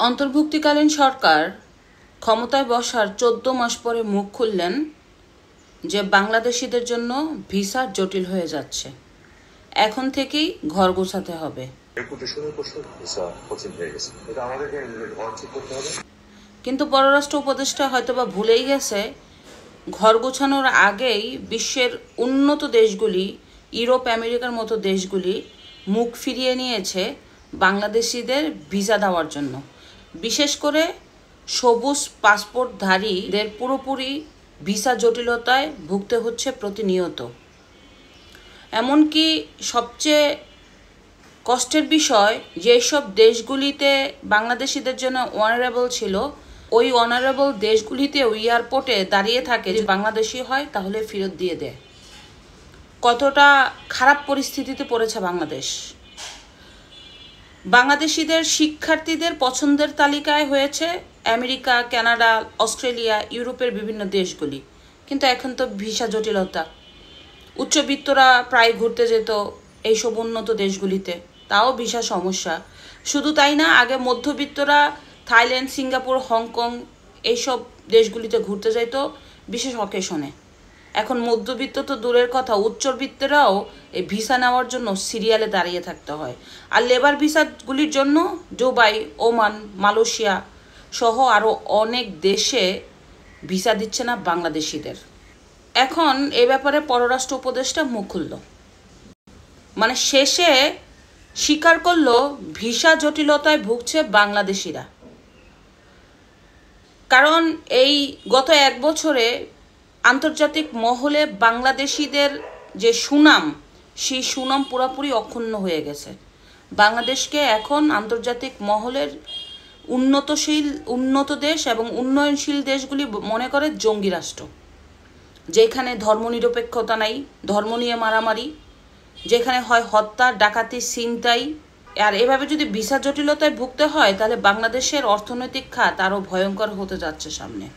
অন্তর্ভুক্তিকালীন সরকার ক্ষমতায় বসার 14 মাস পরে মুখ খুললেন যে বাংলাদেশিদের জন্য ভিসা জটিল হয়ে যাচ্ছে, এখন থেকেই ঘর গোছাতে হবে। কিন্তু পররাষ্ট্র উপদেষ্টা হয়তোবা ভুলেই গেছে, ঘর গোছানোর আগেই বিশ্বের উন্নত দেশগুলি, ইউরোপ আমেরিকার মতো দেশগুলি মুখ ফিরিয়ে নিয়েছে বাংলাদেশিদের ভিসা দেওয়ার জন্য। বিশেষ করে সবুজ পাসপোর্টধারীদের পুরোপুরি ভিসা জটিলতায় ভুগতে হচ্ছে প্রতিনিয়ত। এমনকি সবচেয়ে কষ্টের বিষয়, যেসব দেশগুলিতে বাংলাদেশিদের জন্য অনারেবল ছিল, ওই অনারেবল দেশগুলিতেও এয়ারপোর্টে দাঁড়িয়ে থাকে যে বাংলাদেশি হয় তাহলে ফেরত দিয়ে দেয়। কতটা খারাপ পরিস্থিতিতে পড়েছে বাংলাদেশ। বাংলাদেশিদের শিক্ষার্থীদের পছন্দের তালিকায় হয়েছে আমেরিকা, কানাডা, অস্ট্রেলিয়া, ইউরোপের বিভিন্ন দেশগুলি। কিন্তু এখন তো ভিসা জটিলতা। উচ্চবিত্তরা প্রায় ঘুরতে যেত এইসব উন্নত দেশগুলিতে, তাও ভিসা সমস্যা। শুধু তাই না, আগে মধ্যবিত্তরা থাইল্যান্ড, সিঙ্গাপুর, হংকং এইসব দেশগুলিতে ঘুরতে যেত বিশেষ অকেশনে। এখন মধ্যবিত্ত তো দূরের কথা, উচ্চবিত্তরাও এই ভিসা নেওয়ার জন্য সিরিয়ালে দাঁড়িয়ে থাকতে হয়। আর লেবার ভিসাগুলির জন্য দুবাই, ওমান, মালয়েশিয়া সহ আরও অনেক দেশে ভিসা দিচ্ছে না বাংলাদেশিদের। এখন এ ব্যাপারে পররাষ্ট্র উপদেষ্টা মুখ খুলল, মানে শেষে স্বীকার করলো ভিসা জটিলতায় ভুগছে বাংলাদেশিরা। কারণ এই গত 1 বছরে আন্তর্জাতিক মহলে বাংলাদেশিদের যে সুনাম, সেই সুনাম পুরোপুরি অক্ষুণ্ণ হয়ে গেছে। বাংলাদেশকে এখন আন্তর্জাতিক মহলের উন্নত দেশ এবং উন্নয়নশীল দেশগুলি মনে করে জঙ্গি রাষ্ট্র, যেখানে ধর্মনিরপেক্ষতা নাই, ধর্ম নিয়ে মারামারি, যেখানে হয় হত্যা, ডাকাতি, ছিনতাই। আর এভাবে যদি ভিসা জটিলতায় ভুগতে হয় তাহলে বাংলাদেশের অর্থনৈতিক খাত আরও ভয়ঙ্কর হতে যাচ্ছে সামনে।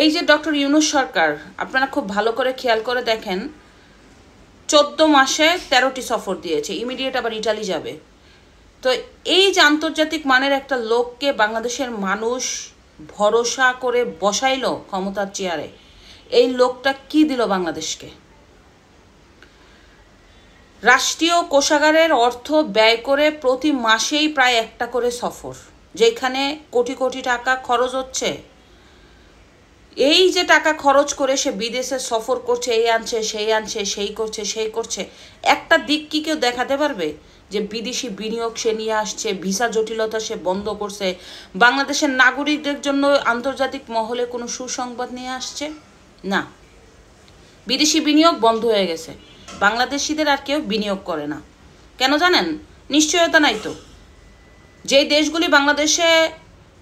এই যে ডক্টর ইউনূস সরকার, আপনারা খুব ভালো করে খেয়াল করে দেখেন, 14 মাসে 13টি সফর দিয়েছে, ইমিডিয়েট আবার ইটালি যাবে। তো এই যে আন্তর্জাতিক মানের একটা লোককে বাংলাদেশের মানুষ ভরসা করে বসাইলো ক্ষমতার চেয়ারে, এই লোকটা কি দিল বাংলাদেশকে? রাষ্ট্রীয় কোষাগারের অর্থ ব্যয় করে প্রতি মাসেই প্রায় একটা করে সফর, যেখানে কোটি কোটি টাকা খরচ হচ্ছে। এই যে টাকা খরচ করে সে বিদেশে সফর করছে, এই আনছে, সেই আনছে, সেই করছে, সেই করছে, একটা দিক কি কেউ দেখাতে পারবে যে বিদেশি বিনিয়োগ সে নিয়ে আসছে, ভিসা জটিলতা সে বন্ধ করছে, বাংলাদেশের নাগরিকদের জন্য আন্তর্জাতিক মহলে কোনো সুসংবাদ নিয়ে আসছে? না, বিদেশি বিনিয়োগ বন্ধ হয়ে গেছে। বাংলাদেশিদের আর কেউ বিনিয়োগ করে না। কেন জানেন? নিশ্চয়তা নাই তো। যেই দেশগুলি বাংলাদেশে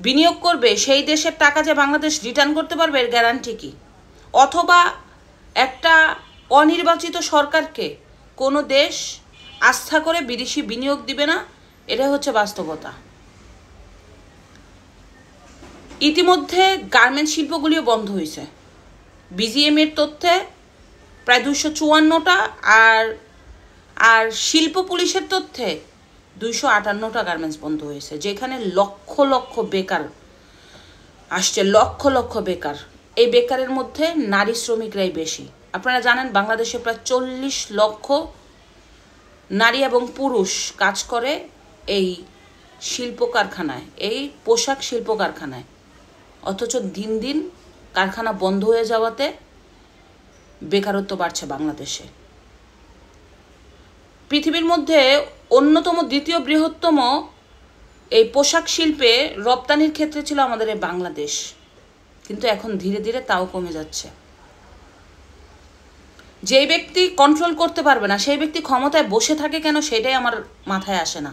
বিনিয়োগ করবে সেই দেশের টাকা যে বাংলাদেশ রিটার্ন করতে পারবে এর গ্যারান্টি কি? অথবা একটা অনির্বাচিত সরকারকে কোনো দেশ আস্থা করে বিদেশি বিনিয়োগ দিবে না, এটা হচ্ছে বাস্তবতা। ইতিমধ্যে গার্মেন্টস শিল্পগুলিও বন্ধ হয়েছে। বিজিএম এর তথ্যে প্রায় 254টা, আর শিল্প পুলিশের তথ্যে 258টা গার্মেন্টস বন্ধ হয়েছে, যেখানে লক্ষ লক্ষ বেকার আসছে, লক্ষ লক্ষ বেকার। এই বেকারের মধ্যে নারী শ্রমিকরাই বেশি। আপনারা জানেন বাংলাদেশে প্রায় 40 লক্ষ নারী এবং পুরুষ কাজ করে এই শিল্প কারখানায়, এই পোশাক শিল্প কারখানায়। অথচ দিন দিন কারখানা বন্ধ হয়ে যাওয়াতে বেকারত্ব বাড়ছে বাংলাদেশে। পৃথিবীর মধ্যে অন্যতম দ্বিতীয় বৃহত্তম এই পোশাক শিল্পে রপ্তানির ক্ষেত্রে ছিল আমাদের এই বাংলাদেশ, কিন্তু এখন ধীরে ধীরে তাও কমে যাচ্ছে। যে ব্যক্তি কন্ট্রোল করতে পারবে না সেই ব্যক্তি ক্ষমতায় বসে থাকে কেন, সেটাই আমার মাথায় আসে না।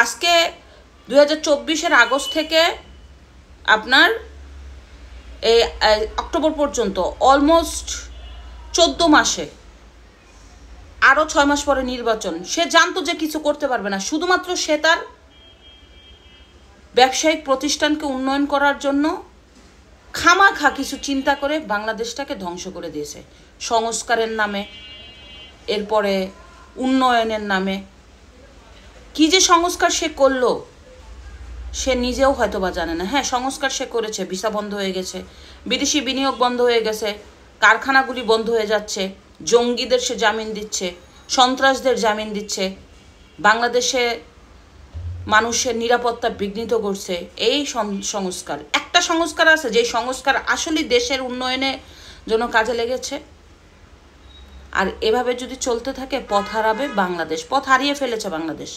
আজকে 2024-এর আগস্ট থেকে আপনার এই অক্টোবর পর্যন্ত অলমোস্ট 14 মাসে, আরও 6 মাস পরে নির্বাচন। সে জানতো যে কিছু করতে পারবে না, শুধুমাত্র সে তার ব্যবসায়িক প্রতিষ্ঠানকে উন্নয়ন করার জন্য খামাখা কিছু চিন্তা করে বাংলাদেশটাকে ধ্বংস করে দিয়েছে। সংস্কারের নামে, এরপরে উন্নয়নের নামে কি যে সংস্কার সে করলো, সে নিজেও হয়তো বা জানে না। হ্যাঁ, সংস্কার সে করেছে, ভিসা বন্ধ হয়ে গেছে, বিদেশি বিনিয়োগ বন্ধ হয়ে গেছে, কারখানাগুলি বন্ধ হয়ে যাচ্ছে, জঙ্গিদের সে জামিন দিচ্ছে, সন্ত্রাসদের জামিন দিচ্ছে, বাংলাদেশে মানুষের নিরাপত্তা বিঘ্নিত করছে। এই সংস্কার, একটা সংস্কার আছে যে সংস্কার আসলে দেশের উন্নয়নে জন্য কাজে লেগেছে। আর এভাবে যদি চলতে থাকে পথ হারাবে বাংলাদেশ, পথ হারিয়ে ফেলেছে বাংলাদেশ,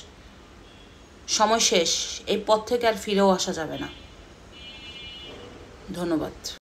সময় শেষ, এই পথ থেকে আর ফিরেও আসা যাবে না। ধন্যবাদ।